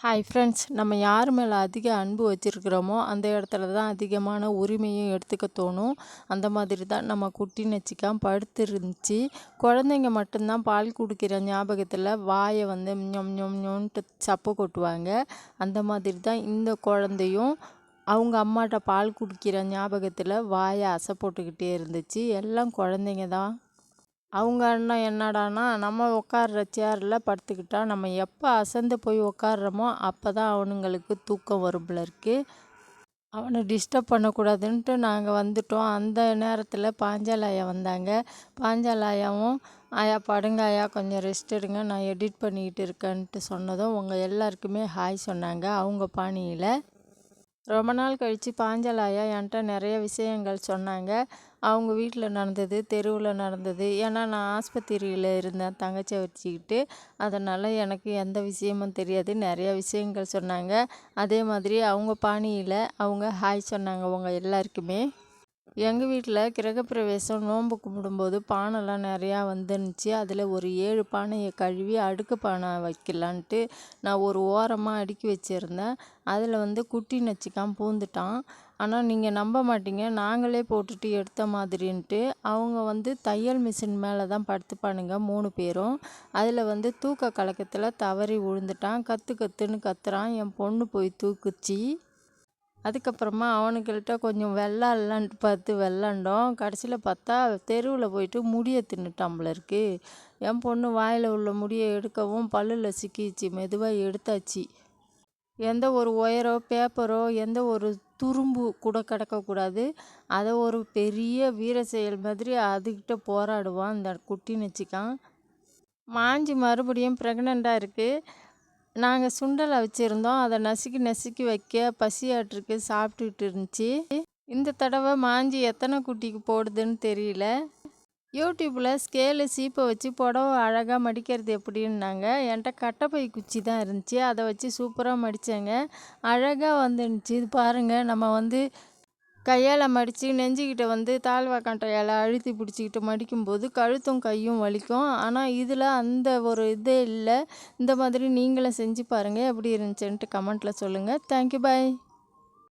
Hi friends, நம்ம யார் மேலே அதிக அன்பு வச்சுருக்கிறோமோ அந்த இடத்துல தான் அதிகமான உரிமையும் எடுத்துக்க தோணும். அந்த மாதிரி தான் நம்ம குட்டி நச்சிக்காம படுத்துருந்துச்சு. குழந்தைங்க மட்டும்தான் பால் குடிக்கிற ஞாபகத்தில் வாயை வந்து ஞொம் ஞொம் ஞொன்ட்டு சப்பு கொட்டுவாங்க. அந்த மாதிரி தான் இந்த குழந்தையும் அவங்க அம்மாட்ட பால் குடிக்கிற ஞாபகத்தில் வாயை அசை போட்டுக்கிட்டே இருந்துச்சு. எல்லாம் குழந்தைங்க தான். அவங்க அண்ணன் என்னடான்னா, நம்ம உட்கார்ற சேரில் படுத்துக்கிட்டா, நம்ம எப்போ அசந்து போய் உட்கார்றோமோ அப்போ தான் அவனுங்களுக்கு தூக்கம் வரும் போல இருக்கு. அவனை டிஸ்டர்ப் பண்ணக்கூடாதுன்ட்டு நாங்கள் வந்துட்டோம். அந்த நேரத்தில் பாஞ்சால ஆயா வந்தாங்க. பாஞ்சால ஆயாவும், ஆயா படுங்க ஆயா, கொஞ்சம் ரெஸ்ட் எடுங்க, நான் எடிட் பண்ணிக்கிட்டு இருக்கேன்ட்டு சொன்னதும் உங்கள் எல்லாருக்குமே ஹாய் சொன்னாங்க அவங்க பாணியில். ரொம்ப நாள் கழித்து பாஞ்சால ஆயா என்கிட்ட நிறைய விஷயங்கள் சொன்னாங்க. அவங்க வீட்டில் நடந்தது, தெருவில் நடந்தது. ஏன்னா நான் ஆஸ்பத்திரியில் இருந்தேன் தங்கச்சியை வச்சுக்கிட்டு. அதனால் எனக்கு எந்த விஷயமும் தெரியாது. நிறைய விஷயங்கள் சொன்னாங்க. அதே மாதிரி அவங்க பாணியில் அவங்க ஹாய் சொன்னாங்க உங்கள் எல்லாருக்குமே. எங்கள் வீட்டில் கிரகப்பிரவேசம் நோன்பு கும்பிடும்போது பானைலாம் நிறையா வந்துருந்துச்சு. அதில் ஒரு 7 பானையை கழுவி அடுக்கு பானை வைக்கலான்ட்டு நான் ஒரு ஓரமாக அடுக்கி வச்சுருந்தேன். அதில் வந்து குட்டி நச்சிக்காம பூந்துட்டான். ஆனால் நீங்கள் நம்ப மாட்டீங்க, நாங்களே போட்டுட்டு எடுத்த மாதிரின்ட்டு. அவங்க வந்து தையல் மிஷின் மேலே தான் படுத்துப்பானுங்க 3 பேரும். அதில் வந்து தூக்க கலக்கத்தில் தவறி விழுந்துட்டான். கற்று கற்றுன்னு கத்துறான். என் பொண்ணு போய் தூக்குச்சு. அதுக்கப்புறமா அவனுங்கள்ட்ட கொஞ்சம் விளாட்லான்ட்டு பார்த்து விளாண்டோம். கடைசியில் பார்த்தா தெருவில் போயிட்டு முடியை தின்னுட்டான் போல இருக்கு. என் பொண்ணு வாயில் உள்ள முடியை எடுக்கவும் பல்லில் சிக்கிச்சு. மெதுவாக எடுத்தாச்சு. எந்த ஒரு ஒயரோ பேப்பரோ எந்த ஒரு துரும்பு கூட கிடக்கக்கூடாது. அதை ஒரு பெரிய வீர செயல் மாதிரி அதுக்கிட்ட போராடுவான் இந்த குட்டி நச்சிக்கான். மாஞ்சி மறுபடியும் ப்ரெக்னெண்ட்டாக இருக்குது. நாங்கள் சுண்டலை வச்சுருந்தோம். அதை நசுக்கி நசுக்கி வைக்க பசியாட்டிருக்கு, சாப்பிட்டுக்கிட்டு இருந்துச்சு. இந்த தடவை மாஞ்சி எத்தனை குட்டிக்கு போடுதுன்னு தெரியல. யூடியூப்பில் ஸ்கேலு சீப்பை வச்சு புடவை அழகாக மடிக்கிறது எப்படின்னாங்க. என்கிட்ட கட்டைப்பை குச்சி தான் இருந்துச்சு. அதை வச்சு சூப்பராக மடித்தேங்க. அழகாக வந்துருந்துச்சு. இது பாருங்கள், நம்ம வந்து கையால் மடித்து நெஞ்சுக்கிட்ட வந்து தாழ்வாக்காட்டையால் அழுத்தி பிடிச்சிக்கிட்டு மடிக்கும்போது கழுத்தும் கையும் வலிக்கும். ஆனால் இதில் அந்த ஒரு இதே இல்லை. இந்த மாதிரி நீங்களும் செஞ்சு பாருங்கள். எப்படி இருந்துச்சுன்ட்டு கமெண்ட்டில் சொல்லுங்கள். தேங்க்யூ, பாய்.